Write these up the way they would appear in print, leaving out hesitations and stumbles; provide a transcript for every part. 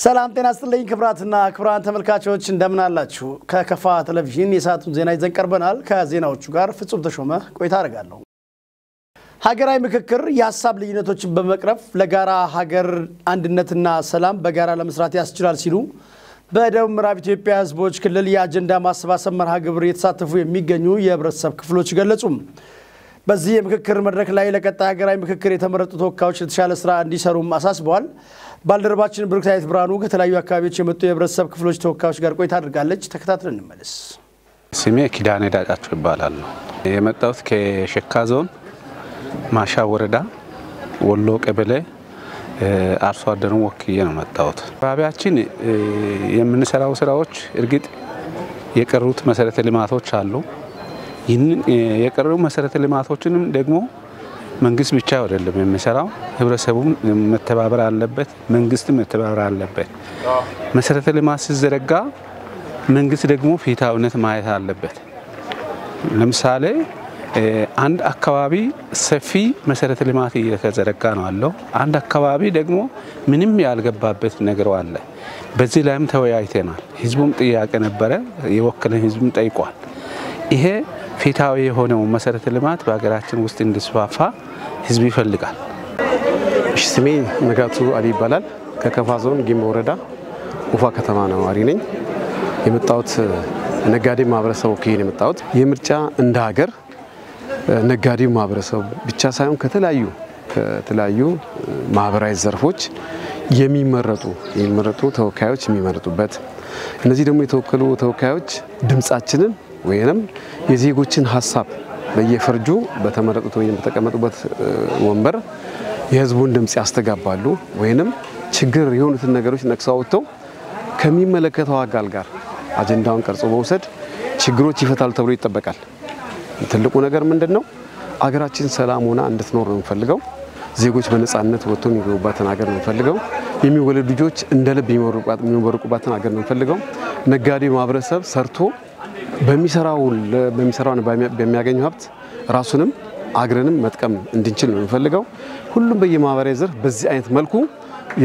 ሰላም ጤና ይስጥልኝ ክብራትና ክብራን ተመልካቾች እንደምን አላችሁ ከከፋ ቴሌቪዥን የሰዓቱን ዜና ይዘን ቀርበናል ከዜናዎቹ ጋር ፍጹም ተሾመ ቆይታ አደርጋለሁ ሀገራዊ ምክክር የሐሳብ ልዩነቶችን በመቅረፍ ለጋራ ሀገር አንድነትና ሰላም በጋራ ለመስራት ያስችላል ሲሉ በደቡብ ምዕራብ ኢትዮጵያ ህዝቦች ክልል የአጀንዳ ማሰባሰብ መርሃ ግብር የተሳተፉ የሚገኙ የህብረተሰብ ክፍሎች ገለጹ በዚህ የምክክር መድረክ ላይ ለቀጣይ ሀገራዊ ምክክር የተመረጡ ተወካዮች ለተሻለ ስራ እንዲሰሩ አሳስበዋል ባልደረባችን ብሩክታይት ብርሃኑ ከተለያዩ አካባቢዎች የመጡ የህብረተሰብ ክፍሎች ተወካዮች ጋር ቆይታ አድርጋለች ተከታትለን እንመለስ ስሜ ኪዳኔ ዳጫቸው ይባላል የመጣሁት ከሸካ ዞን ማሻ ወረዳ ወሎ ቀበሌ አርሶ አደሩን ወክዬ ነው መጣሁት አካባቢያችን የምንሰራው ስራዎች እርግጥ የቀሩት መሰረተ ልማቶች አሉ የቀሩ መሰረተ ልማቶችንም ደግሞ መንግስት ብቻ አይደለም የሚሰራው ህብረተሰቡም መተባበር አለበት መንግስትም መተባበር አለበት መሰረተ ልማት ሲዘረጋ መንግስት ደግሞ ፊታውነት ማየት አለበት ለምሳሌ አንድ አካባቢ ሰፊ መሰረተ ልማት እየተዘረጋ ነው አለው አንድ አካባቢ ደግሞ ምንም ያልገባበት ነገር አለ በዚህ ላይም ተወያይተናል ህዝቡም ጥያቄ ነበረ የወከለ ህዝቡም ጠይቋል ይሄ ፊታው የሆነው መሰረተ ልማት በአገራችን ውስጥ እንዲስፋፋ ህዝብ ይፈልጋል ስሜ ነጋቱ አሊ ይባላል ከከፋ ዞን ጊሞ ወረዳ ውፋ ከተማ ነዋሪ ነኝ የመጣሁት ነጋዴ ማህበረሰብ ወክዬ ነው የመጣሁት የምርጫ እንደ ሀገር ነጋዴ ማህበረሰብ ብቻ ሳይሆን ከተለያዩ ማህበራዊ ዘርፎች የሚመረጡ ተወካዮች የሚመረጡበት እነዚህ ደግሞ የተወከሉ ተወካዮች ድምጻችንን ወይንም የዜጎችን ሐሳብ በየፈርጁ በተመረጡት ወይንም በተቀመጡበት ወንበር የህዝቡን ድምጽ ያስተጋባሉ ወይንም ችግር የሆኑትን ነገሮች ነክሰው ወጥተው ከሚመለከተው አካል ጋር አጀንዳውን ቀርጾ በመውሰድ ችግሮች ይፈታሉ ተብሎ ይጠበቃል ትልቁ ነገር ምንድነው አገራችን ሰላም ሆና እንድትኖር ነው የምፈልገው ዜጎች በነጻነት ወጥተው የሚገቡባትን ሀገር ነው የምፈልገው የሚወለዱ ልጆች እንደልብ የሚመረቁባትን ሀገር ነው የምፈልገው ነጋዴ ማህበረሰብ ሰርቶ በሚሰራው በሚያገኘው ሀብት ራሱንም አገርንም መጥቀም እንድንችል ነው የምፈልገው ሁሉም በየማህበራዊ ዘርፍ በዚህ አይነት መልኩ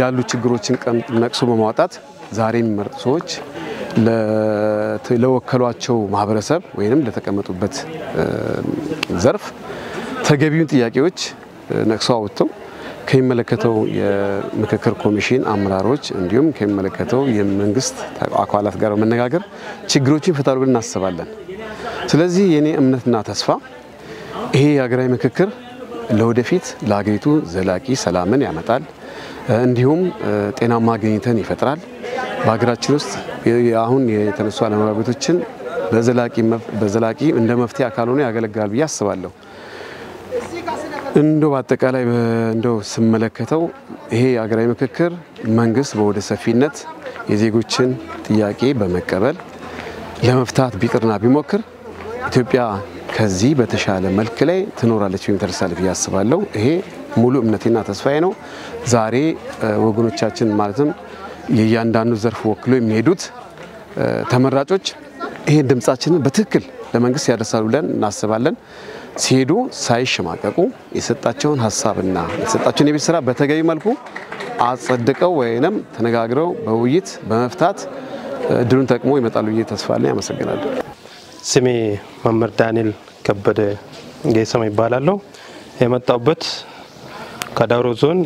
ያሉ ችግሮችን ነቅሶ በማውጣት ዛሬ የሚመረጡ ሰዎች ለወከሏቸው ማህበረሰብ ወይንም ለተቀመጡበት ዘርፍ ተገቢውን ጥያቄዎች ነቅሶ አውጥተው ከሚመለከተው የምክክር ኮሚሽን አመራሮች እንዲሁም ከሚመለከተው የመንግስት አካላት ጋር በመነጋገር ችግሮችን ይፈታሉ ብለን እናስባለን ስለዚህ የኔ እምነትና ተስፋ ይሄ የሀገራዊ ምክክር ለወደፊት ለሀገሪቱ ዘላቂ ሰላምን ያመጣል እንዲሁም ጤናማ ግንኙነትን ይፈጥራል በሀገራችን ውስጥ አሁን የተነሱ አለመግባባቶችን በዘላቂ እንደ መፍትሄ አካል ሆኖ ያገለግላል ብዬ አስባለሁ እንደው በአጠቃላይ እንደው ስመለከተው ይሄ የሀገራዊ ምክክር መንግስት በወደ ሰፊነት የዜጎችን ጥያቄ በመቀበል ለመፍታት ቢጥርና ቢሞክር ኢትዮጵያ ከዚህ በተሻለ መልክ ላይ ትኖራለች ወይም ተርሳለች ብዬ አስባለሁ ይሄ ሙሉ እምነቴና ተስፋዬ ነው ዛሬ ወገኖቻችን ማለትም የያንዳንዱ ዘርፍ ወክሎ የሚሄዱት ተመራጮች ይሄ ድምጻችንን በትክክል ለመንግስት ያደርሳሉ ብለን እናስባለን ሲሄዱ ሳይሽማቀቁ የሰጣቸውን ሐሳብና የሰጣቸውን የቤት ስራ በተገቢ መልኩ አጸድቀው ወይንም ተነጋግረው በውይይት በመፍታት ድሩን ተቅሞ ይመጣሉ ተስፋለኝ አመሰግናለሁ ስሜ መምህር ዳንኤል ከበደ ጌሰማ ይባላል የመጣሁበት ከዳውሮ ዞን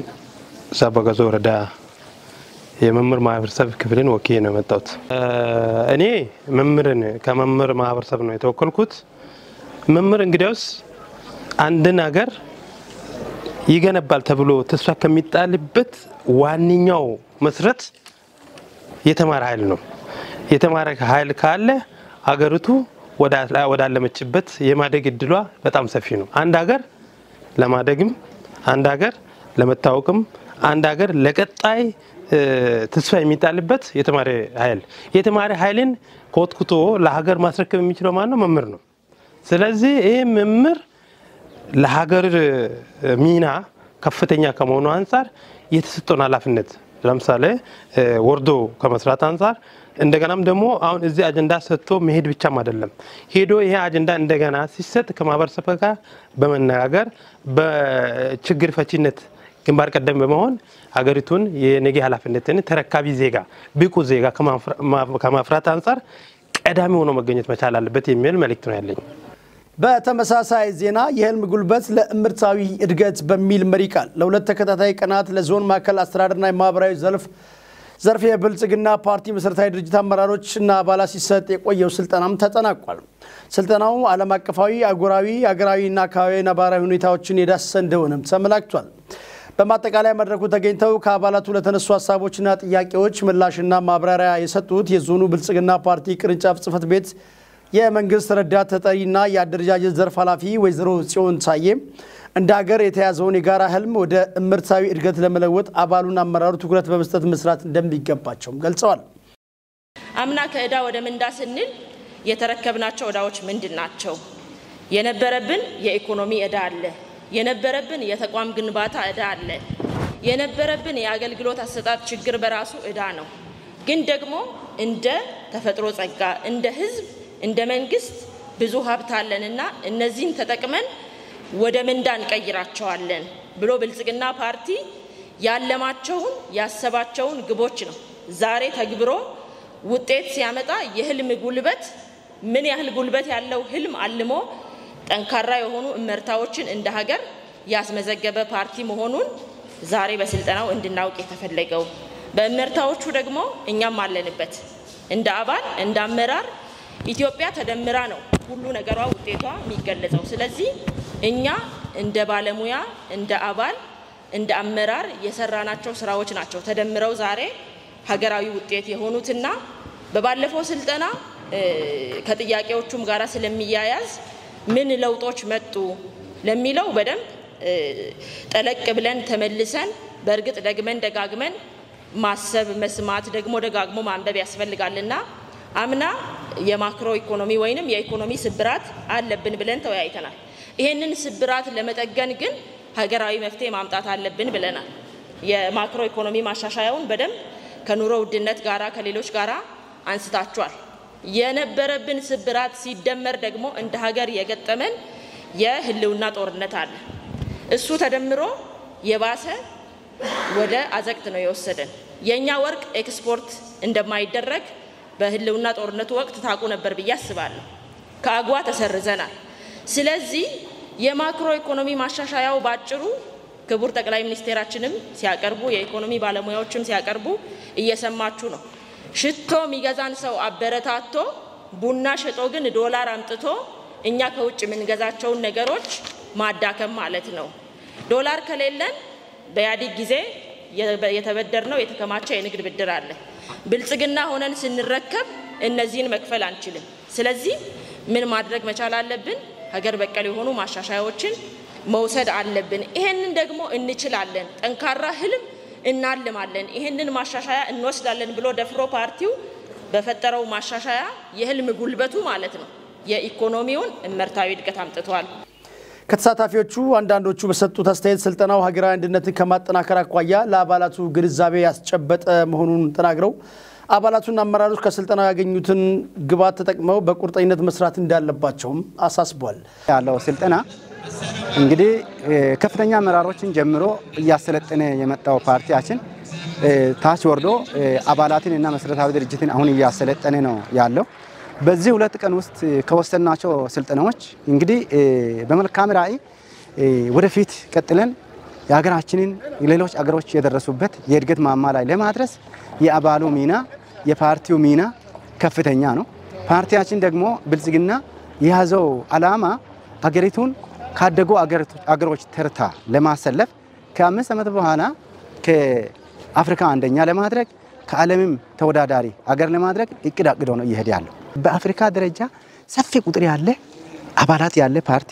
ዛባጋዞ ወረዳ የመምህር ማህበረሰብ ክፍልን ወክዬ ነው የመጣሁት እኔ መምህርን ከመምህር ማህበረሰብ ነው የተወከልኩት መምህር እንግዲያውስ አንድን ሀገር ይገነባል ተብሎ ተስፋ ከሚጣልበት ዋንኛው መስረት የተማረ ኃይል ነው የተማረ ኃይል ካለ ሀገሪቱ ወዳለመችበት የማደግ እድሏ በጣም ሰፊ ነው አንድ ሀገር ለማደግም አንድ ሀገር ለመታወቅም አንድ ሀገር ለቀጣይ ተስፋ የሚጣልበት የተማረ ኃይልን ኮትኩቶ ለሀገር ማስረከብ የሚችለው ማን ነው መምህር ነው ስለዚህ ይሄ መምህር ለሀገር ሚና ከፍተኛ ከመሆኑ አንፃር የተሰጠውን ኃላፊነት ለምሳሌ ወርዶ ከመስራት አንፃር እንደገናም ደግሞ አሁን እዚህ አጀንዳ ሰጥቶ መሄድ ብቻም አይደለም ሄዶ ይሄ አጀንዳ እንደገና ሲሰጥ ከማህበረሰብ ጋር በመነጋገር በችግር ፈቺነት ግንባር ቀደም በመሆን ሀገሪቱን የነገ ኃላፊነትን ተረካቢ ዜጋ ብቁ ዜጋ ከማፍራት አንፃር ቀዳሚ ሆኖ መገኘት መቻል አለበት የሚል መልእክት ነው ያለኝ። በተመሳሳይ ዜና የህልም ጉልበት ለእምርታዊ እድገት በሚል መሪ ቃል ለሁለት ተከታታይ ቀናት ለዞን ማዕከል አስተዳደርና የማህበራዊ ዘርፍ የብልጽግና ፓርቲ መሰረታዊ ድርጅት አመራሮችና አባላት ሲሰጥ የቆየው ስልጠናም ተጠናቋል። ስልጠናው ዓለም አቀፋዊ፣ አህጉራዊ፣ ሀገራዊና አካባቢያዊ ነባራዊ ሁኔታዎችን የዳሰሰ እንደሆነም ተመላክቷል። በማጠቃለያ መድረኩ ተገኝተው ከአባላቱ ለተነሱ ሀሳቦችና ጥያቄዎች ምላሽና ማብራሪያ የሰጡት የዞኑ ብልጽግና ፓርቲ ቅርንጫፍ ጽህፈት ቤት የመንግስት ረዳት ተጠሪና የአደረጃጀት ዘርፍ ኃላፊ ወይዘሮ ጽዮን ሳዬ እንደ ሀገር የተያዘውን የጋራ ህልም ወደ እምርታዊ እድገት ለመለወጥ አባሉና አመራሩ ትኩረት በመስጠት መስራት እንደሚገባቸውም ገልጸዋል። አምና ከዕዳ ወደ ምንዳ ስንል የተረከብናቸው ዕዳዎች ምንድናቸው? የነበረብን የኢኮኖሚ ዕዳ አለ፣ የነበረብን የተቋም ግንባታ ዕዳ አለ፣ የነበረብን የአገልግሎት አሰጣጥ ችግር በራሱ ዕዳ ነው። ግን ደግሞ እንደ ተፈጥሮ ጸጋ እንደ ህዝብ እንደ መንግስት ብዙ ሀብት አለንና እነዚህን ተጠቅመን ወደ ምንዳ እንቀይራቸዋለን ብሎ ብልጽግና ፓርቲ ያለማቸውን ያሰባቸውን ግቦች ነው ዛሬ ተግብሮ ውጤት ሲያመጣ የህልም ጉልበት ምን ያህል ጉልበት ያለው ህልም አልሞ ጠንካራ የሆኑ እመርታዎችን እንደ ሀገር ያስመዘገበ ፓርቲ መሆኑን ዛሬ በስልጠናው እንድናውቅ የተፈለገው። በእመርታዎቹ ደግሞ እኛም አለንበት እንደ አባል እንደ አመራር ኢትዮጵያ ተደምራ ነው ሁሉ ነገሯ ውጤቷ የሚገለጸው። ስለዚህ እኛ እንደ ባለሙያ እንደ አባል እንደ አመራር የሰራናቸው ስራዎች ናቸው ተደምረው ዛሬ ሀገራዊ ውጤት የሆኑትና በባለፈው ስልጠና ከጥያቄዎቹም ጋራ ስለሚያያዝ ምን ለውጦች መጡ ለሚለው በደንብ ጠለቅ ብለን ተመልሰን በእርግጥ ደጋግመን ማሰብ መስማት ደግሞ ደጋግሞ ማንበብ ያስፈልጋልና አምና የማክሮ ኢኮኖሚ ወይንም የኢኮኖሚ ስብራት አለብን ብለን ተወያይተናል። ይሄንን ስብራት ለመጠገን ግን ሀገራዊ መፍትሄ ማምጣት አለብን ብለናል። የማክሮ ኢኮኖሚ ማሻሻያውን በደንብ ከኑሮ ውድነት ጋራ ከሌሎች ጋራ አንስታችኋል። የነበረብን ስብራት ሲደመር ደግሞ እንደ ሀገር የገጠመን የህልውና ጦርነት አለ። እሱ ተደምሮ የባሰ ወደ አዘቅት ነው የወሰደን። የኛ ወርቅ ኤክስፖርት እንደማይደረግ በህልውና ጦርነቱ ወቅት ታቁ ነበር ብዬ አስባለሁ። ከአጓ ተሰርዘናል። ስለዚህ የማክሮ ኢኮኖሚ ማሻሻያው ባጭሩ ክቡር ጠቅላይ ሚኒስቴራችንም ሲያቀርቡ የኢኮኖሚ ባለሙያዎችም ሲያቀርቡ እየሰማችሁ ነው። ሽቶ የሚገዛን ሰው አበረታቶ ቡና ሸጦ ግን ዶላር አምጥቶ እኛ ከውጭ የምንገዛቸውን ነገሮች ማዳከም ማለት ነው። ዶላር ከሌለን በያዲግ ጊዜ የተበደርነው የተከማቸ የንግድ ብድር አለ። ብልጽግና ሆነን ስንረከብ እነዚህን መክፈል አንችልም። ስለዚህ ምን ማድረግ መቻል አለብን? ሀገር በቀል የሆኑ ማሻሻያዎችን መውሰድ አለብን። ይሄንን ደግሞ እንችላለን። ጠንካራ ህልም እናልማለን። ይሄንን ማሻሻያ እንወስዳለን ብሎ ደፍሮ ፓርቲው በፈጠረው ማሻሻያ የህልም ጉልበቱ ማለት ነው የኢኮኖሚውን እመርታዊ እድገት አምጥቷል። ከተሳታፊዎቹ አንዳንዶቹ በሰጡት አስተያየት ስልጠናው ሀገራዊ አንድነትን ከማጠናከር አኳያ ለአባላቱ ግንዛቤ ያስጨበጠ መሆኑን ተናግረው አባላቱና አመራሮች ከስልጠናው ያገኙትን ግብዓት ተጠቅመው በቁርጠኝነት መስራት እንዳለባቸውም አሳስቧል። ያለው ስልጠና እንግዲህ ከፍተኛ አመራሮችን ጀምሮ እያሰለጠነ የመጣው ፓርቲያችን ታች ወርዶ አባላትንና መሰረታዊ ድርጅትን አሁን እያሰለጠነ ነው ያለው። በዚህ ሁለት ቀን ውስጥ ከወሰናቸው ስልጠናዎች እንግዲህ በመልካም ራዕይ ወደፊት ቀጥለን የሀገራችንን ሌሎች አገሮች የደረሱበት የእድገት ማማ ላይ ለማድረስ የአባሉ ሚና የፓርቲው ሚና ከፍተኛ ነው። ፓርቲያችን ደግሞ ብልጽግና የያዘው ዓላማ አገሪቱን ካደጉ አገሮች ተርታ ለማሰለፍ ከ5 ዓመት በኋላ ከአፍሪካ አንደኛ ለማድረግ ከዓለምም ተወዳዳሪ አገር ለማድረግ እቅድ አቅዶ ነው እየሄደ ያለው። በአፍሪካ ደረጃ ሰፊ ቁጥር ያለ አባላት ያለ ፓርቲ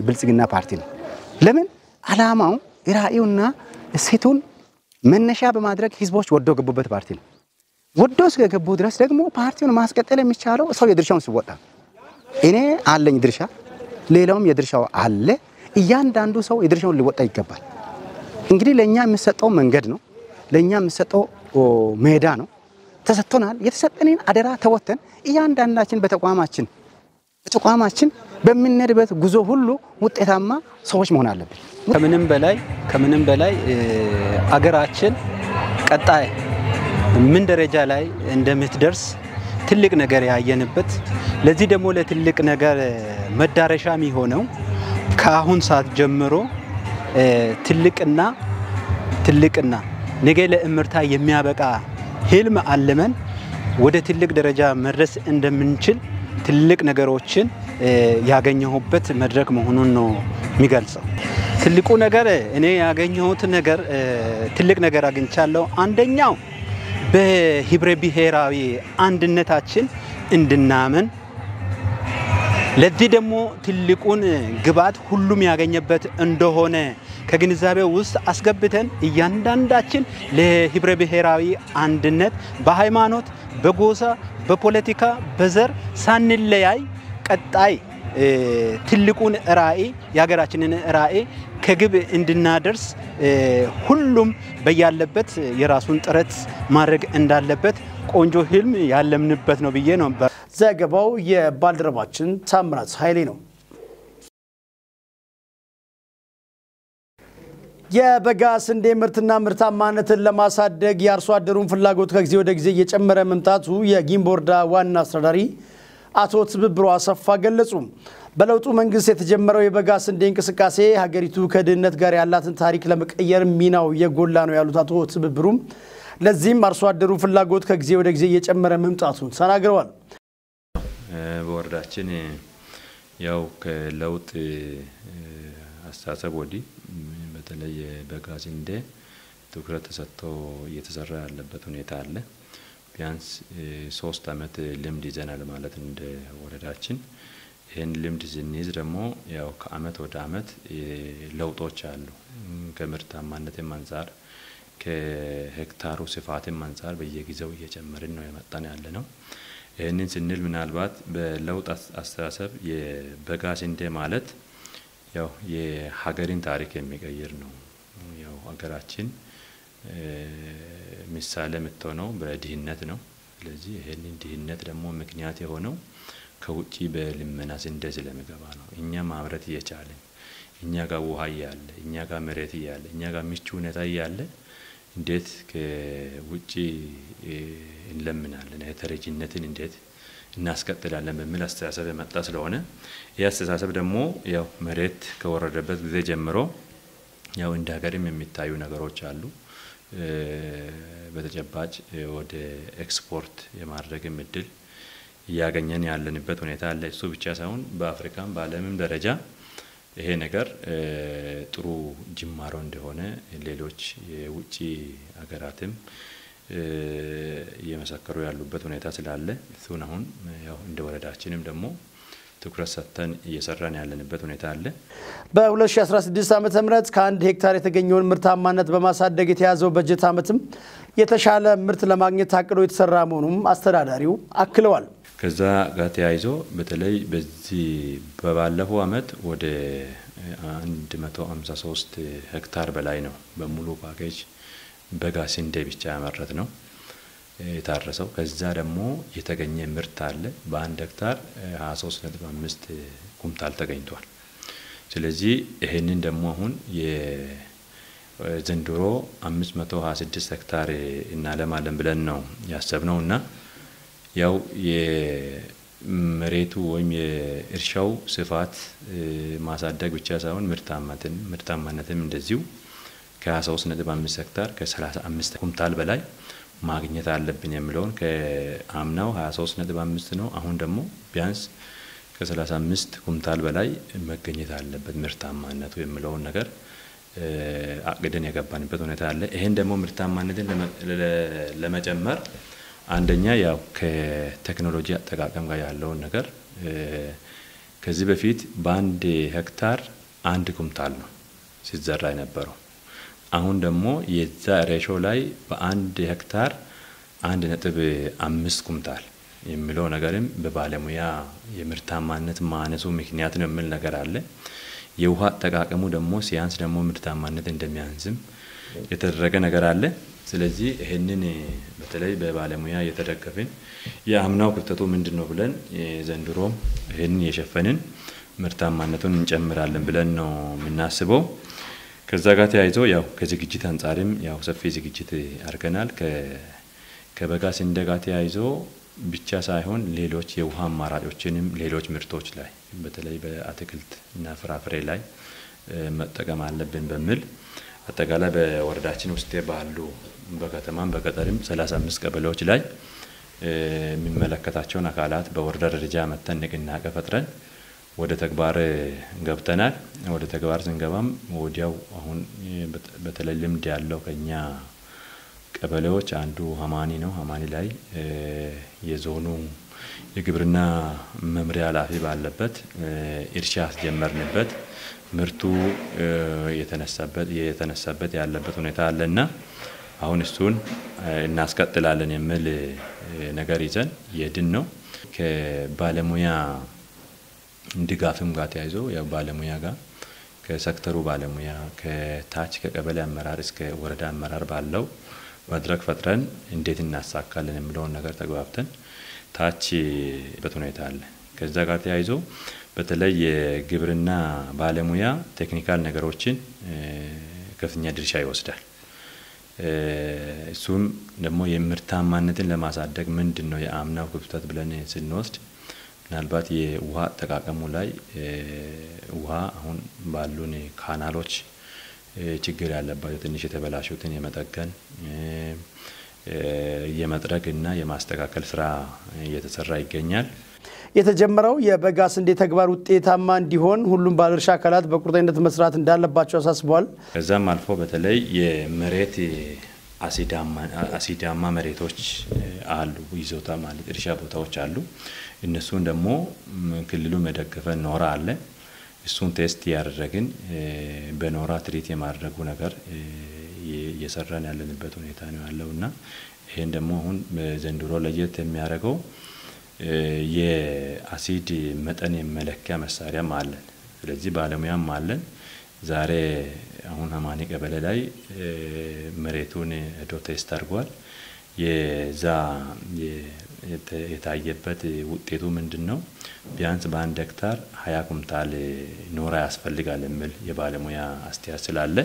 ብልጽግና ፓርቲ ነው። ለምን? ዓላማው ራዕዩና እሴቱን መነሻ በማድረግ ህዝቦች ወዶ ገቡበት ፓርቲ ነው። ወዶ እስከገቡ ድረስ ደግሞ ፓርቲውን ማስቀጠል የሚቻለው ሰው የድርሻውን ሲወጣ እኔ አለኝ ድርሻ ሌላውም የድርሻው አለ። እያንዳንዱ ሰው የድርሻውን ሊወጣ ይገባል። እንግዲህ ለኛ የሚሰጠው መንገድ ነው፣ ለኛ የሚሰጠው ሜዳ ነው። ተሰጥቶናል። የተሰጠንን አደራ ተወተን እያንዳንዳችን በተቋማችን ተቋማችን በሚነድበት ጉዞ ሁሉ ውጤታማ ሰዎች መሆን አለብን። ከምንም በላይ አገራችን ቀጣይ ምን ደረጃ ላይ እንደምትደርስ ትልቅ ነገር ያየንበት ለዚህ ደግሞ ለትልቅ ነገር መዳረሻ የሚሆነው ከአሁን ሰዓት ጀምሮ ትልቅና ነገ ለእምርታ የሚያበቃ ህልም አለመን ወደ ትልቅ ደረጃ መድረስ እንደምንችል ትልቅ ነገሮችን ያገኘሁበት መድረክ መሆኑን ነው የሚገልጸው። ትልቁ ነገር እኔ ያገኘሁት ነገር ትልቅ ነገር አግኝቻለሁ። አንደኛው በህብረ ብሔራዊ አንድነታችን እንድናመን ለዚህ ደግሞ ትልቁን ግባት ሁሉም ያገኘበት እንደሆነ ከግንዛቤ ውስጥ አስገብተን እያንዳንዳችን ለህብረ ብሔራዊ አንድነት በሃይማኖት፣ በጎሳ፣ በፖለቲካ፣ በዘር ሳንለያይ ቀጣይ ትልቁን ራዕይ የሀገራችንን ራዕይ ከግብ እንድናደርስ ሁሉም በያለበት የራሱን ጥረት ማድረግ እንዳለበት ቆንጆ ህልም ያለምንበት ነው ብዬ ነው። ዘገባው የባልደረባችን ታምራት ኃይሌ ነው። የበጋ ስንዴ ምርትና ምርታማነትን ለማሳደግ የአርሶ አደሩን ፍላጎት ከጊዜ ወደ ጊዜ እየጨመረ መምጣቱ የጊምቦ ወረዳ ዋና አስተዳዳሪ አቶ ትብብሩ አሰፋ ገለጹ። በለውጡ መንግስት የተጀመረው የበጋ ስንዴ እንቅስቃሴ ሀገሪቱ ከድህነት ጋር ያላትን ታሪክ ለመቀየር ሚናው የጎላ ነው ያሉት አቶ ትብብሩ ለዚህም አርሶ አደሩ ፍላጎት ከጊዜ ወደ ጊዜ እየጨመረ መምጣቱን ተናግረዋል። በወረዳችን ያው ከለውጥ አስተሳሰብ ወዲህ በተለይ በጋ ስንዴ ትኩረት ተሰጥቶ እየተሰራ ያለበት ሁኔታ አለ። ቢያንስ 3 አመት ልምድ ይዘናል ማለት እንደ ወረዳችን። ይሄን ልምድ ስንይዝ ደግሞ ያው ከአመት ወደ አመት ለውጦች አሉ። ከምርታማነትም አንፃር ከሄክታሩ ስፋትም አንፃር በየጊዜው እየጨመርን ነው የመጣን ያለነው። ይሄንን ስንል ምናልባት በለውጥ አስተሳሰብ የበጋ ስንዴ ማለት ያው የሀገርን ታሪክ የሚቀይር ነው። ያው ሀገራችን ምሳሌ የምትሆነው በድህነት ነው። ስለዚህ ይሄንን ድህነት ደግሞ ምክንያት የሆነው ከውጪ በልመና ስንዴ ስለሚገባ ነው። እኛ ማምረት እየቻለን እኛ ጋር ውሃ ያለ እኛ ጋር መሬት ያለ እኛ ጋር ምቹ ሁኔታ ያለ እንዴት ከውጪ እንለምናለን? ተረጂነትን እንዴት እናስቀጥላለን በሚል አስተሳሰብ የመጣ ስለሆነ ይህ አስተሳሰብ ደግሞ ያው መሬት ከወረደበት ጊዜ ጀምሮ ያው እንደ ሀገርም የሚታዩ ነገሮች አሉ። በተጨባጭ ወደ ኤክስፖርት የማድረግ እድል እያገኘን ያለንበት ሁኔታ አለ። እሱ ብቻ ሳይሆን በአፍሪካም በዓለምም ደረጃ ይሄ ነገር ጥሩ ጅማሮ እንደሆነ ሌሎች የውጪ ሀገራትም እየመሰከሩ ያሉበት ሁኔታ ስላለ እሱን አሁን ያው እንደ ወረዳችንም ደግሞ ትኩረት ሰጥተን እየሰራን ያለንበት ሁኔታ አለ። በ2016 ዓመተ ምህረት ከ1 ሄክታር የተገኘውን ምርታማነት በማሳደግ የተያዘው በጀት ዓመትም የተሻለ ምርት ለማግኘት ታቅዶ የተሰራ መሆኑን አስተዳዳሪው አክለዋል። ከዛ ጋር ተያይዞ በተለይ በዚህ በባለፈው ዓመት ወደ 153 ሄክታር በላይ ነው በሙሉ ፓኬጅ በጋ ስንዴ ብቻ ያመረት ነው የታረሰው። ከዛ ደግሞ የተገኘ ምርት አለ በአንድ ሄክታር 23.5 ኩንታል ተገኝቷል። ስለዚህ ይሄንን ደግሞ አሁን የዘንድሮ 526 ሄክታር እናለማለን ብለን ነው ያሰብነውና ያው የመሬቱ ወይም የእርሻው ስፋት ማሳደግ ብቻ ሳይሆን ምርታማነትም እንደዚሁ ከ23.5 ሄክታር ከ35 ኩንታል በላይ ማግኘት አለብን የሚለውን ከአምናው 23.5 ነው። አሁን ደግሞ ቢያንስ ከ35 ኩንታል በላይ መገኘት አለበት ምርታማነቱ የሚለውን ነገር አቅደን የገባንበት ሁኔታ አለ። ይሄን ደግሞ ምርታማነትን ለመጨመር አንደኛ ያው ከቴክኖሎጂ አጠቃቀም ጋር ያለውን ነገር ከዚህ በፊት በአንድ ሄክታር 1 ኩንታል ነው ሲዘራ የነበረው። አሁን ደግሞ የዛ ሬሾ ላይ በአንድ ሄክታር 1.5 ኩንታል የሚለው ነገርም በባለሙያ የምርታማነት ማነሱ ምክንያት ነው የሚል ነገር አለ። የውሃ አጠቃቀሙ ደግሞ ሲያንስ ደግሞ ምርታማነት እንደሚያንስም የተደረገ ነገር አለ። ስለዚህ ይሄንን በተለይ በባለሙያ የተደገፈን የአምናው ክፍተቱ ምንድነው ብለን ዘንድሮ ይሄንን የሸፈንን ምርታማነቱን እንጨምራለን ብለን ነው የምናስበው። ከዛ ጋር ተያይዞ ያው ከዝግጅት አንፃርም ያው ሰፊ ዝግጅት አድርገናል። ከበጋ ስንዴ ጋር ተያይዞ ብቻ ሳይሆን ሌሎች የውሃ አማራጮችንም ሌሎች ምርቶች ላይ በተለይ በአትክልት እና ፍራፍሬ ላይ መጠቀም አለብን በሚል አጠቃላይ በወረዳችን ውስጥ ባሉ በከተማም በገጠርም 35 ቀበሌዎች ላይ የሚመለከታቸውን አካላት በወረዳ ደረጃ መተን ንቅናቄ ፈጥረን ወደ ተግባር ገብተናል። ወደ ተግባር ስንገባም ወዲያው አሁን በተለይ ልምድ ያለው ከኛ ቀበሌዎች አንዱ ሀማኒ ነው። ሀማኒ ላይ የዞኑ የግብርና መምሪያ ኃላፊ ባለበት እርሻ አስጀመርንበት ምርቱ የተነሳበት ያለበት ሁኔታ አለና አሁን እሱን እናስቀጥላለን የሚል ነገር ይዘን የድን ነው። ከባለሙያ ድጋፍም ጋር ተያይዞ ያው ባለሙያ ጋር ከሴክተሩ ባለሙያ ከታች ከቀበሌ አመራር እስከ ወረዳ አመራር ባለው መድረክ ፈጥረን እንዴት እናሳካለን የሚለውን ነገር ተግባብተን ታች በሁኔታ አለ። ከዛ ጋር ተያይዞ በተለይ የግብርና ባለሙያ ቴክኒካል ነገሮችን ከፍተኛ ድርሻ ይወስዳል። እሱም ደግሞ የምርታማነትን ለማሳደግ ምንድነው የአምናው ክፍተት ብለን ስንወስድ ምናልባት የውሃ አጠቃቀሙ ላይ ውሃ አሁን ባሉን ካናሎች ችግር ያለባቸው ትንሽ የተበላሹትን የመጠገን የመጥረግና የማስተካከል ስራ እየተሰራ ይገኛል። የተጀመረው የበጋ ስንዴ ተግባር ውጤታማ እንዲሆን ሁሉም ባለድርሻ አካላት በቁርጠኝነት መስራት እንዳለባቸው አሳስበዋል። ከዛም አልፎ በተለይ የመሬት አሲዳማ መሬቶች አሉ፣ ይዞታ ማለት እርሻ ቦታዎች አሉ። እነሱን ደግሞ ክልሉ መደገፈ ኖራ አለ። እሱን ቴስት ያደረግን በኖራ ትሪት የማድረጉ ነገር እየሰራን ያለንበት ሁኔታ ነው ያለውና ይሄን ደግሞ አሁን በዘንድሮ ለየት የሚያደርገው የአሲድ መጠን የመለኪያ መሳሪያም አለን። ስለዚህ ባለሙያም አለን። ዛሬ አሁን ሀማኒ ቀበሌ ላይ መሬቱን ሄዶ ቴስት አድርጓል። የዛ የታየበት ውጤቱ ምንድነው? ቢያንስ በአንድ ሄክታር 20 ኩንታል ኖራ ያስፈልጋል የሚል የባለሙያ አስተያየት ስላለ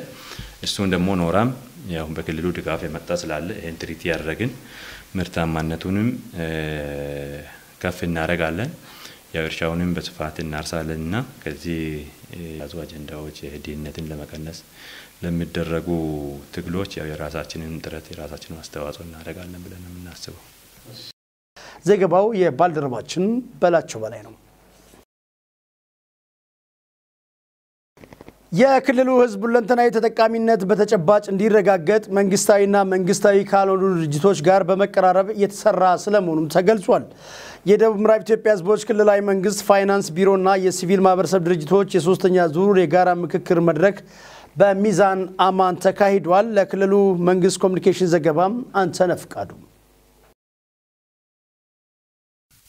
እሱን ደግሞ ኖራም ያው በክልሉ ድጋፍ የመጣ ስላለ ይሄን ትሪት ያደረግን ምርታማነቱንም ከፍ እናደርጋለን። ያው እርሻውንም በስፋት እናርሳለንና ከዚህ ያዙ አጀንዳዎች የድህነትን ለመቀነስ ለሚደረጉ ትግሎች ያው የራሳችንን ጥረት የራሳችንን አስተዋጽኦ እናደርጋለን ብለን የምናስበው። ዘገባው የባልደረባችን በላቸው በላይ ነው። የክልሉ ህዝብ ሁለንተናዊ ተጠቃሚነት በተጨባጭ እንዲረጋገጥ መንግስታዊና መንግስታዊ ካልሆኑ ድርጅቶች ጋር በመቀራረብ እየተሰራ ስለመሆኑም ተገልጿል። የደቡብ ምዕራብ ኢትዮጵያ ህዝቦች ክልላዊ መንግስት ፋይናንስ ቢሮና የሲቪል ማህበረሰብ ድርጅቶች የሶስተኛ ዙር የጋራ ምክክር መድረክ በሚዛን አማን ተካሂዷል። ለክልሉ መንግስት ኮሙኒኬሽን ዘገባም አንተነህ ፍቃዱ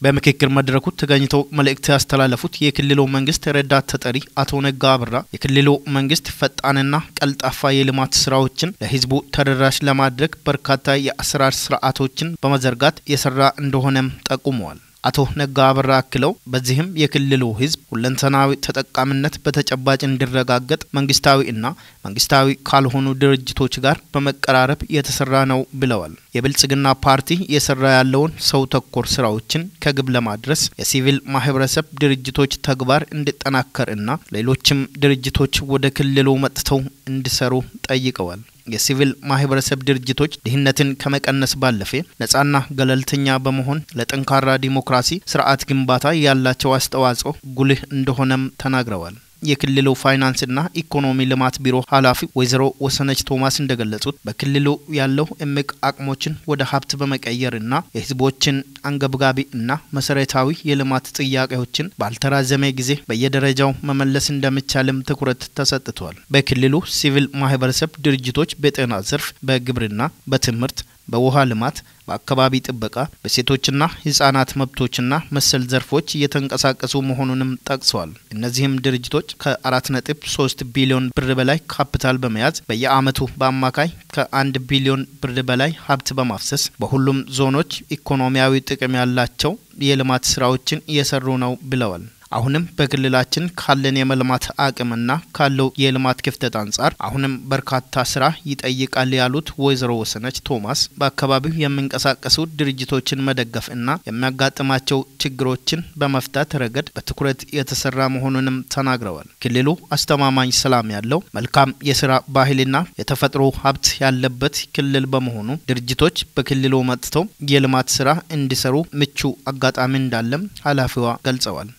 በምክክር መድረኩ ተገኝተው መልእክት ያስተላለፉት የክልሉ መንግስት ረዳት ተጠሪ አቶ ነጋ አብራ የክልሉ መንግስት ፈጣንና ቀልጣፋ የልማት ስራዎችን ለህዝቡ ተደራሽ ለማድረግ በርካታ የአሰራር ስርዓቶችን በመዘርጋት የሰራ እንደሆነም ጠቁመዋል። አቶ ነጋ አብራ አክለው በዚህም የክልሉ ህዝብ ሁለንተናዊ ተጠቃሚነት በተጨባጭ እንዲረጋገጥ መንግስታዊና መንግስታዊ ካልሆኑ ድርጅቶች ጋር በመቀራረብ የተሰራ ነው ብለዋል። የብልጽግና ፓርቲ የሰራ ያለውን ሰው ተኮር ስራዎችን ከግብ ለማድረስ የሲቪል ማህበረሰብ ድርጅቶች ተግባር እንዲጠናከርና ሌሎችም ድርጅቶች ወደ ክልሉ መጥተው እንዲሰሩ ጠይቀዋል። የሲቪል ማህበረሰብ ድርጅቶች ድህነትን ከመቀነስ ባለፈ ነፃና ገለልተኛ በመሆን ለጠንካራ ዲሞክራሲ ስርዓት ግንባታ ያላቸው አስተዋጽኦ ጉልህ እንደሆነም ተናግረዋል። የክልሉ ፋይናንስና ኢኮኖሚ ልማት ቢሮ ኃላፊ ወይዘሮ ወሰነች ቶማስ እንደገለጹት በክልሉ ያለው እምቅ አቅሞችን ወደ ሀብት በመቀየርና የህዝቦችን አንገብጋቢና መሰረታዊ የልማት ጥያቄዎችን ባልተራዘመ ጊዜ በየደረጃው መመለስ እንደሚቻልም ትኩረት ተሰጥቷል። በክልሉ ሲቪል ማህበረሰብ ድርጅቶች በጤና ዘርፍ፣ በግብርና፣ በትምህርት፣ በውሃ ልማት፣ በአካባቢ ጥበቃ፣ በሴቶችና ህጻናት መብቶችና መሰል ዘርፎች እየተንቀሳቀሱ መሆኑንም ጠቅሰዋል። እነዚህም ድርጅቶች ከ4.3 ቢሊዮን ብር በላይ ካፒታል በመያዝ በየአመቱ በአማካይ ከ1 ቢሊዮን ብር በላይ ሀብት በማፍሰስ በሁሉም ዞኖች ኢኮኖሚያዊ ጥቅም ያላቸው የልማት ስራዎችን እየሰሩ ነው ብለዋል። አሁንም በክልላችን ካለን የመልማት አቅምና ካለው የልማት ክፍተት አንጻር አሁንም በርካታ ስራ ይጠይቃል ያሉት ወይዘሮ ወሰነች ቶማስ በአካባቢው የሚንቀሳቀሱ ድርጅቶችን መደገፍ እና የሚያጋጥማቸው ችግሮችን በመፍታት ረገድ በትኩረት የተሰራ መሆኑንም ተናግረዋል። ክልሉ አስተማማኝ ሰላም ያለው መልካም የስራ ባህልና የተፈጥሮ ሀብት ያለበት ክልል በመሆኑ ድርጅቶች በክልሉ መጥተው የልማት ስራ እንዲሰሩ ምቹ አጋጣሚ እንዳለም ኃላፊዋ ገልጸዋል።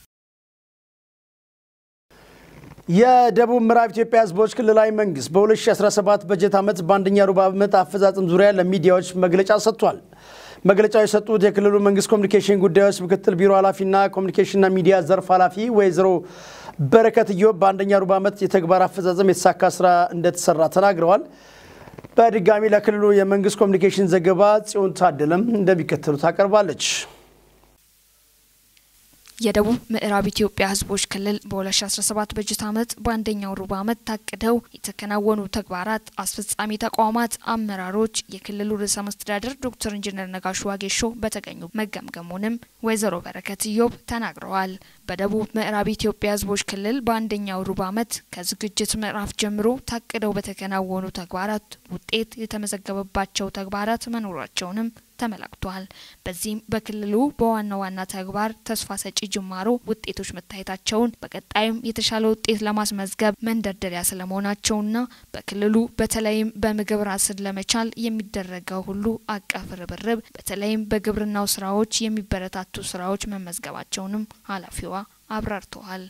የደቡብ ምዕራብ ኢትዮጵያ ህዝቦች ክልላዊ መንግስት በ2017 በጀት ዓመት በአንደኛ ሩብ ዓመት አፈጻጸም ዙሪያ ለሚዲያዎች መግለጫ ሰጥቷል። መግለጫው የሰጡት የክልሉ መንግስት ኮሚኒኬሽን ጉዳዮች ምክትል ቢሮ ኃላፊና ኮሚኒኬሽንና ሚዲያ ዘርፍ ኃላፊ ወይዘሮ በረከት ኢዮብ በአንደኛ ሩብ ዓመት የተግባር አፈጻጸም የተሳካ ስራ እንደተሰራ ተናግረዋል። በድጋሚ ለክልሉ የመንግስት ኮሚኒኬሽን ዘገባ ጽዮን ታደለም እንደሚከተሉት ታቀርባለች። የደቡብ ምዕራብ ኢትዮጵያ ህዝቦች ክልል በ2017 በጀት ዓመት በአንደኛው ሩብ ዓመት ታቅደው የተከናወኑ ተግባራት አስፈጻሚ ተቋማት አመራሮች የክልሉ ርዕሰ መስተዳድር ዶክተር ኢንጂነር ነጋሽ ዋጌሾ በተገኙ መገምገሙንም ወይዘሮ በረከት ኢዮብ ተናግረዋል። በደቡብ ምዕራብ ኢትዮጵያ ህዝቦች ክልል በአንደኛው ሩብ ዓመት ከዝግጅት ምዕራፍ ጀምሮ ታቅደው በተከናወኑ ተግባራት ውጤት የተመዘገበባቸው ተግባራት መኖራቸውንም ተመላክቷል። በዚህም በክልሉ በዋና ዋና ተግባር ተስፋ ሰጪ ጅማሮ ውጤቶች መታየታቸውን በቀጣይም የተሻለ ውጤት ለማስመዝገብ መንደርደሪያ ስለመሆናቸውና በክልሉ በተለይም በምግብ ራስን ለመቻል የሚደረገው ሁሉ አቀፍ ርብርብ በተለይም በግብርናው ስራዎች የሚበረታቱ ስራዎች መመዝገባቸውንም ኃላፊዋ አብራርተዋል።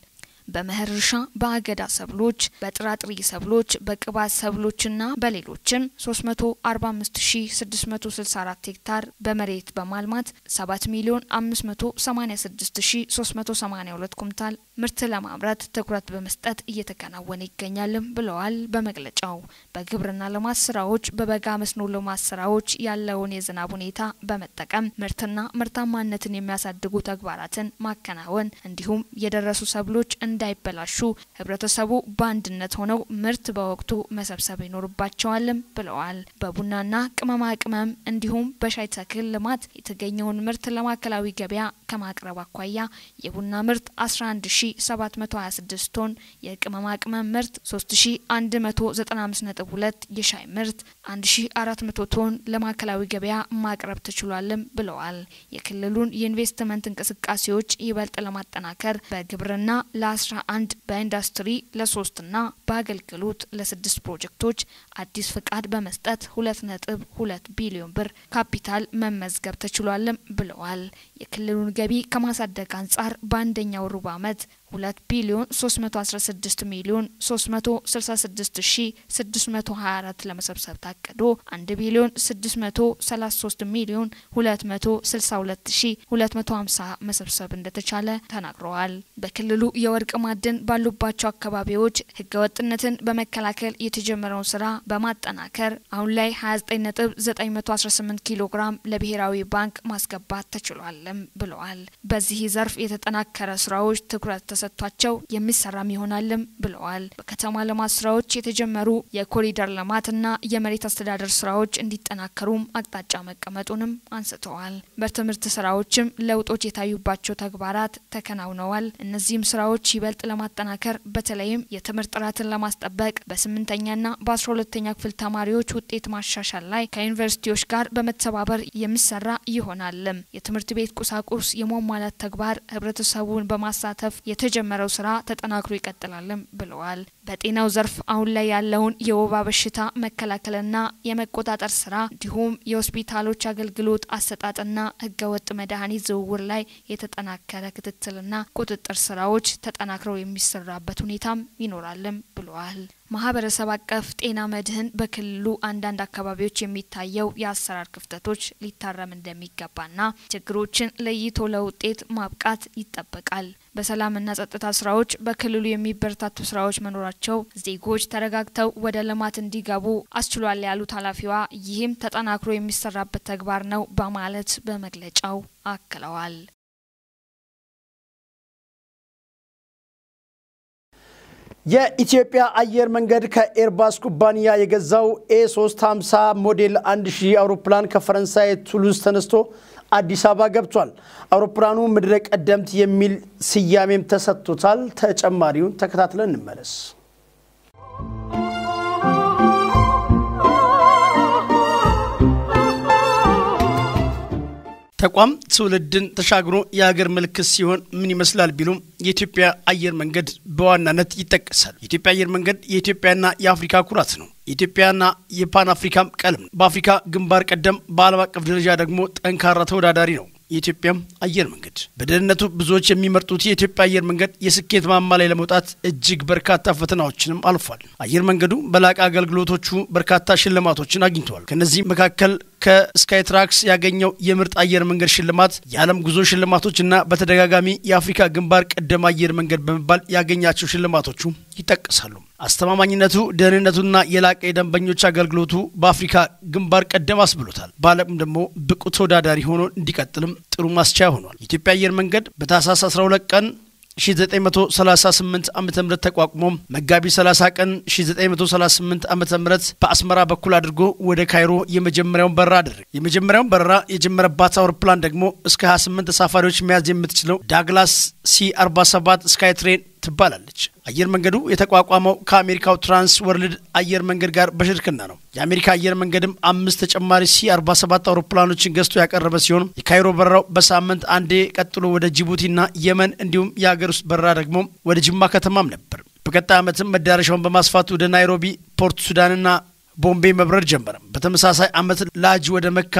በመኸር እርሻ፣ በአገዳ ሰብሎች፣ በጥራጥሬ ሰብሎች፣ በቅባት ሰብሎችና በሌሎችም 345664 ሄክታር በመሬት በማልማት 7,586,382 ኩንታል ምርት ለማምረት ትኩረት በመስጠት እየተከናወነ ይገኛልም ብለዋል። በመግለጫው በግብርና ልማት ስራዎች በበጋ መስኖ ልማት ስራዎች ያለውን የዝናብ ሁኔታ በመጠቀም ምርትና ምርታማነትን የሚያሳድጉ ተግባራትን ማከናወን እንዲሁም የደረሱ ሰብሎች እንዳይበላሹ ህብረተሰቡ በአንድነት ሆነው ምርት በወቅቱ መሰብሰብ ይኖርባቸዋልም ብለዋል። በቡናና ቅመማ ቅመም እንዲሁም በሻይ ተክል ልማት የተገኘውን ምርት ለማዕከላዊ ገበያ ከማቅረብ አኳያ የቡና ምርት 11726 ቶን፣ የቅመማ ቅመም ምርት 3195.2፣ የሻይ ምርት 1400 ቶን ለማዕከላዊ ገበያ ማቅረብ ተችሏልም ብለዋል። የክልሉን የኢንቨስትመንት እንቅስቃሴዎች ይበልጥ ለማጠናከር በግብርና ለ11 በኢንዱስትሪ ለ3 እና በአገልግሎት ለ6 ፕሮጀክቶች አዲስ ፍቃድ በመስጠት 2.2 ቢሊዮን ብር ካፒታል መመዝገብ ተችሏልም ብለዋል። የክልሉን ገቢ ከማሳደግ አንጻር በአንደኛው ሩብ ዓመት 2 ቢሊዮን 316 ሚሊዮን 366624 ለመሰብሰብ ታቅዶ 1 ቢሊዮን 633 ሚሊዮን 262250 መሰብሰብ እንደተቻለ ተናግረዋል። በክልሉ የወርቅ ማዕድን ባሉባቸው አካባቢዎች ህገወጥነትን በመከላከል የተጀመረውን ስራ በማጠናከር አሁን ላይ 29.918 ኪሎ ግራም ለብሔራዊ ባንክ ማስገባት ተችሏልም ብለዋል። በዚህ ዘርፍ የተጠናከረ ስራዎች ትኩረት ተሰጥቷቸው የሚሰራም ይሆናልም ብለዋል። በከተማ ልማት ስራዎች የተጀመሩ የኮሪደር ልማትና የመሬት አስተዳደር ስራዎች እንዲጠናከሩም አቅጣጫ መቀመጡንም አንስተዋል። በትምህርት ስራዎችም ለውጦች የታዩባቸው ተግባራት ተከናውነዋል። እነዚህም ስራዎች ይበልጥ ለማጠናከር በተለይም የትምህርት ጥራትን ለማስጠበቅ በ8ኛና በ12ኛ ክፍል ተማሪዎች ውጤት ማሻሻል ላይ ከዩኒቨርሲቲዎች ጋር በመተባበር የሚሰራ ይሆናል። የትምህርት ቤት ቁሳቁስ የሟሟላት ተግባር ህብረተሰቡን በማሳተፍ የተጀመረው ስራ ተጠናክሮ ይቀጥላልም ብለዋል። በጤናው ዘርፍ አሁን ላይ ያለውን የወባ በሽታ መከላከልና የመቆጣጠር ስራ እንዲሁም የሆስፒታሎች አገልግሎት አሰጣጥና ህገወጥ መድኃኒት ዝውውር ላይ የተጠናከረ ክትትልና ቁጥጥር ስራዎች ተጠናክረው የሚሰራበት ሁኔታም ይኖራልም ብለዋል። ማህበረሰብ አቀፍ ጤና መድህን በክልሉ አንዳንድ አካባቢዎች የሚታየው የአሰራር ክፍተቶች ሊታረም እንደሚገባና ችግሮችን ለይቶ ለውጤት ማብቃት ይጠበቃል። በሰላምና ጸጥታ ስራዎች በክልሉ የሚበረታቱ ስራዎች መኖራቸው ዜጎች ተረጋግተው ወደ ልማት እንዲገቡ አስችሏል ያሉት ኃላፊዋ ይህም ተጠናክሮ የሚሰራበት ተግባር ነው በማለት በመግለጫው አክለዋል። የኢትዮጵያ አየር መንገድ ከኤርባስ ኩባንያ የገዛው A350 ሞዴል 1000 አውሮፕላን ከፈረንሳይ ቱሉዝ ተነስቶ አዲስ አበባ ገብቷል። አውሮፕላኑ ምድረ ቀደምት የሚል ስያሜም ተሰጥቶታል። ተጨማሪውን ተከታትለን እንመለስ። ተቋም ትውልድን ተሻግሮ የሀገር ምልክት ሲሆን ምን ይመስላል ቢሉም የኢትዮጵያ አየር መንገድ በዋናነት ይጠቀሳል። የኢትዮጵያ አየር መንገድ የኢትዮጵያና የአፍሪካ ኩራት ነው። የኢትዮጵያና የፓን አፍሪካም ቀለም ነው። በአፍሪካ ግንባር ቀደም በዓለም አቀፍ ደረጃ ደግሞ ጠንካራ ተወዳዳሪ ነው። የኢትዮጵያ አየር መንገድ በደህንነቱ ብዙዎች የሚመርጡት የኢትዮጵያ አየር መንገድ የስኬት ማማ ላይ ለመውጣት እጅግ በርካታ ፈተናዎችንም አልፏል። አየር መንገዱ በላቀ አገልግሎቶቹ በርካታ ሽልማቶችን አግኝቷል። ከነዚህ መካከል ከስካይትራክስ ያገኘው የምርጥ አየር መንገድ ሽልማት፣ የዓለም ጉዞ ሽልማቶችና በተደጋጋሚ የአፍሪካ ግንባር ቀደም አየር መንገድ በመባል ያገኛቸው ሽልማቶቹ ይጠቀሳሉ። አስተማማኝነቱ፣ ደህንነቱና የላቀ የደንበኞች አገልግሎቱ በአፍሪካ ግንባር ቀደም አስብሎታል። በዓለም ደግሞ ብቁ ተወዳዳሪ ሆኖ እንዲቀጥልም ጥሩ ማስቻያ ሆኗል። የኢትዮጵያ አየር መንገድ በታህሳስ 12 ቀን 1938 ዓመተ ምህረት ተቋቁሞ መጋቢት 30 ቀን 1938 ዓመተ ምህረት በአስመራ በኩል አድርጎ ወደ ካይሮ የመጀመሪያውን በረራ አደረገ። የመጀመሪያውን በረራ የጀመረባት አውሮፕላን ደግሞ እስከ 28 ተሳፋሪዎች መያዝ የምትችለው ዳግላስ C47 ስካይትሬን ትባላለች። አየር መንገዱ የተቋቋመው ከአሜሪካው ትራንስ ወርልድ አየር መንገድ ጋር በሽርክና ነው። የአሜሪካ አየር መንገድም 5 ተጨማሪ C47 አውሮፕላኖችን ገዝቶ ያቀረበ ሲሆን የካይሮ በረራው በሳምንት አንዴ፣ ቀጥሎ ወደ ጅቡቲና የመን እንዲሁም የሀገር ውስጥ በረራ ደግሞ ወደ ጅማ ከተማም ነበር። በቀጣይ ዓመትም መዳረሻውን በማስፋት ወደ ናይሮቢ፣ ፖርት ሱዳንና ቦምቤ መብረር ጀመረ። በተመሳሳይ ዓመት ላጅ ወደ መካ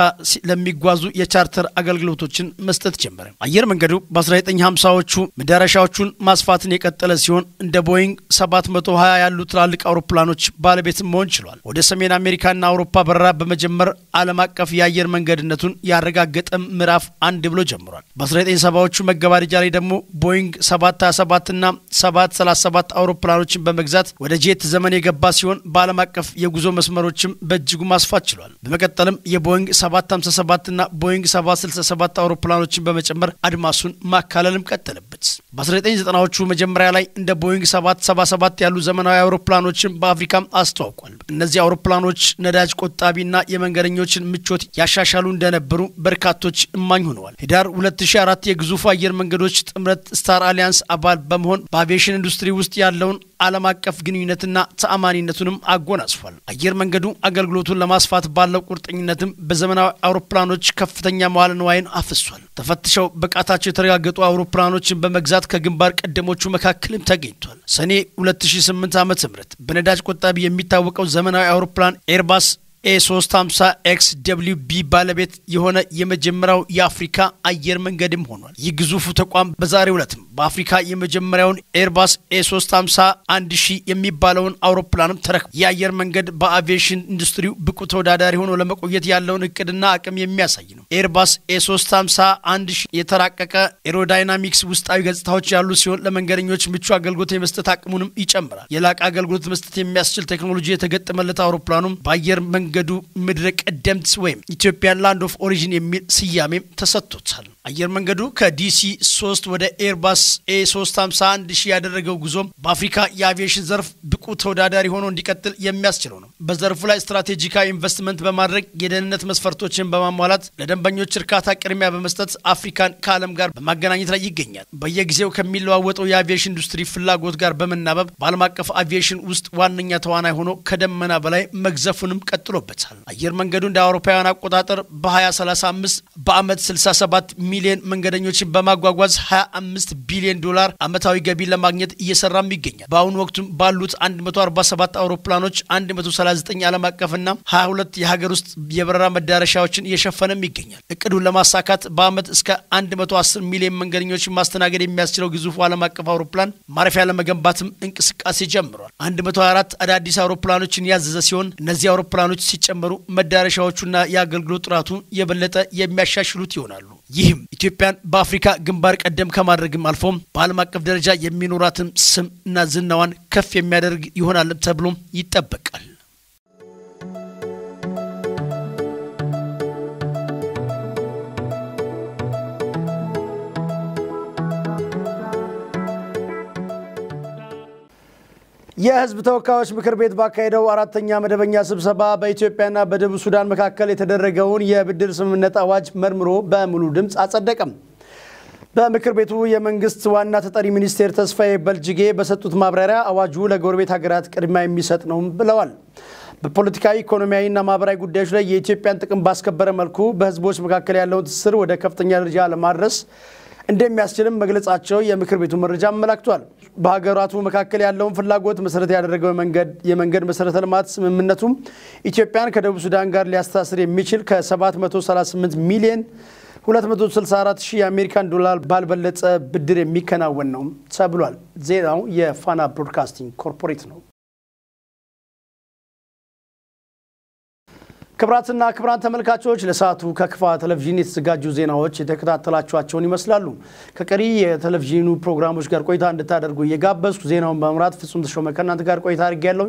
ለሚጓዙ የቻርተር አገልግሎቶችን መስጠት ጀመረ። አየር መንገዱ በ1950ዎቹ መዳረሻዎቹን ማስፋትን የቀጠለ ሲሆን እንደ ቦይንግ 720 ያሉ ትላልቅ አውሮፕላኖች ባለቤትም መሆን ችሏል። ወደ ሰሜን አሜሪካና አውሮፓ በረራ በመጀመር ዓለም አቀፍ የአየር መንገድነቱን ያረጋገጠ ምዕራፍ 1 ብሎ ጀምሯል። በ1970ዎቹ መገባደጃ ላይ ደግሞ ቦይንግ 727 እና 737 አውሮፕላኖችን በመግዛት ወደ ጄት ዘመን የገባ ሲሆን በዓለም አቀፍ የጉዞ መስመሮችም በእጅጉ ማስፋት ችሏል። በመቀጠልም የቦይንግ 757 እና ቦይንግ 767 አውሮፕላኖችን በመጨመር አድማሱን ማካለልም ቀጠለበት። በ1990ዎቹ መጀመሪያ ላይ እንደ ቦይንግ 777 ያሉ ዘመናዊ አውሮፕላኖችን በአፍሪካም አስተዋውቋል። እነዚህ አውሮፕላኖች ነዳጅ ቆጣቢና የመንገደኞችን ምቾት ያሻሻሉ እንደነበሩ በርካቶች እማኝ ሆነዋል። ህዳር 2004 የግዙፍ አየር መንገዶች ጥምረት ስታር አሊያንስ አባል በመሆን በአቪዬሽን ኢንዱስትሪ ውስጥ ያለውን ዓለም አቀፍ ግንኙነትና ተአማኒነቱንም አጎናጽፏል። አየር መንገዱ አገልግሎቱን ለማስፋት ባለው ቁርጠኝነትም በዘመናዊ አውሮፕላኖች ከፍተኛ መዋዕለ ንዋይን አፍሷል። ተፈትሸው ብቃታቸው የተረጋገጡ አውሮፕላኖችን በመግዛት ከግንባር ቀደሞቹ መካከልም ተገኝቷል። ሰኔ 2008 ዓ.ም በነዳጅ ቆጣቢ የሚታወቀው ዘመናዊ አውሮፕላን ኤርባስ A350 XWB ባለቤት የሆነ የመጀመሪያው የአፍሪካ አየር መንገድም ሆኗል። ይህ ግዙፉ ተቋም በዛሬው ዕለት በአፍሪካ የመጀመሪያውን ኤርባስ A350 1000 የሚባለውን አውሮፕላንም ተረክቧል። የአየር መንገድ በአቪዬሽን ኢንዱስትሪው ብቁ ተወዳዳሪ ሆኖ ለመቆየት ያለውን እቅድና አቅም የሚያሳይ ነው። ኤርባስ A350 1000 የተራቀቀ ኤሮዳይናሚክስ ውስጣዊ ገጽታዎች ያሉ ሲሆን ለመንገደኞች ምቹ አገልግሎት የመስጠት አቅሙንም ይጨምራል። የላቀ አገልግሎት መስጠት የሚያስችል ቴክኖሎጂ የተገጠመለት አውሮፕላኑም በአየር መንገዱ ምድረ ቀደምት ወይም ኢትዮጵያን ላንድ ኦፍ ኦሪጂን የሚል ስያሜም ተሰጥቶታል። አየር መንገዱ ከዲሲ 3 ወደ ኤርባስ A350 1000 ያደረገው ጉዞም በአፍሪካ የአቪዬሽን ዘርፍ ብቁ ተወዳዳሪ ሆኖ እንዲቀጥል የሚያስችለው ነው። በዘርፉ ላይ ስትራቴጂካዊ ኢንቨስትመንት በማድረግ የደህንነት መስፈርቶችን በማሟላት ለደንበኞች እርካታ ቅድሚያ በመስጠት አፍሪካን ከዓለም ጋር በማገናኘት ላይ ይገኛል። በየጊዜው ከሚለዋወጠው የአቪዬሽን ኢንዱስትሪ ፍላጎት ጋር በመናበብ በዓለም አቀፍ አቪዬሽን ውስጥ ዋነኛ ተዋናይ ሆኖ ከደመና በላይ መግዘፉንም ቀጥሎ ተጥሎበታል። አየር መንገዱ እንደ አውሮፓውያን አቆጣጠር በ2035 በአመት 67 ሚሊዮን መንገደኞችን በማጓጓዝ 25 ቢሊዮን ዶላር አመታዊ ገቢ ለማግኘት እየሰራም ይገኛል። በአሁኑ ወቅት ባሉት 147 አውሮፕላኖች 139 ዓለም አቀፍና 22 የሀገር ውስጥ የበረራ መዳረሻዎችን እየሸፈነም ይገኛል። እቅዱን ለማሳካት በአመት እስከ 110 ሚሊዮን መንገደኞችን ማስተናገድ የሚያስችለው ግዙፍ ዓለም አቀፍ አውሮፕላን ማረፊያ ለመገንባትም እንቅስቃሴ ጀምሯል። 124 አዳዲስ አውሮፕላኖችን ያዘዘ ሲሆን እነዚህ አውሮፕላኖች ሲጨመሩ መዳረሻዎቹና የአገልግሎት ጥራቱ የበለጠ የሚያሻሽሉት ይሆናሉ። ይህም ኢትዮጵያን በአፍሪካ ግንባር ቀደም ከማድረግም አልፎም በዓለም አቀፍ ደረጃ የሚኖራትን ስም እና ዝናዋን ከፍ የሚያደርግ ይሆናል ተብሎ ይጠበቃል። የህዝብ ተወካዮች ምክር ቤት ባካሄደው አራተኛ መደበኛ ስብሰባ በኢትዮጵያና በደቡብ ሱዳን መካከል የተደረገውን የብድር ስምምነት አዋጅ መርምሮ በሙሉ ድምጽ አጸደቀም። በምክር ቤቱ የመንግስት ዋና ተጠሪ ሚኒስቴር ተስፋዬ በልጅጌ በሰጡት ማብራሪያ አዋጁ ለጎረቤት ሀገራት ቅድሚያ የሚሰጥ ነው ብለዋል። በፖለቲካዊ ኢኮኖሚያዊና ማህበራዊ ጉዳዮች ላይ የኢትዮጵያን ጥቅም ባስከበረ መልኩ በህዝቦች መካከል ያለውን ትስስር ወደ ከፍተኛ ደረጃ ለማድረስ እንደሚያስችልም መግለጻቸው የምክር ቤቱ መረጃ አመላክቷል። በሀገራቱ መካከል ያለውን ፍላጎት መሰረት ያደረገው የመንገድ መሰረተ ልማት ስምምነቱም ኢትዮጵያን ከደቡብ ሱዳን ጋር ሊያስተሳስር የሚችል ከ738 ሚሊዮን 264 ሺህ የአሜሪካን ዶላር ባልበለጠ ብድር የሚከናወን ነው ተብሏል። ዜናው የፋና ብሮድካስቲንግ ኮርፖሬት ነው። ክብራትና ክብራን ተመልካቾች ለሰዓቱ ከክፋ ቴሌቪዥን የተዘጋጁ ዜናዎች የተከታተላችኋቸውን ይመስላሉ። ከቀሪ የቴሌቪዥኑ ፕሮግራሞች ጋር ቆይታ እንድታደርጉ እየጋበዝኩ ዜናውን በመምራት ፍጹም ተሾመ ከእናንተ ጋር ቆይታ አድርጌያለሁ።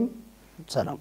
ሰላም።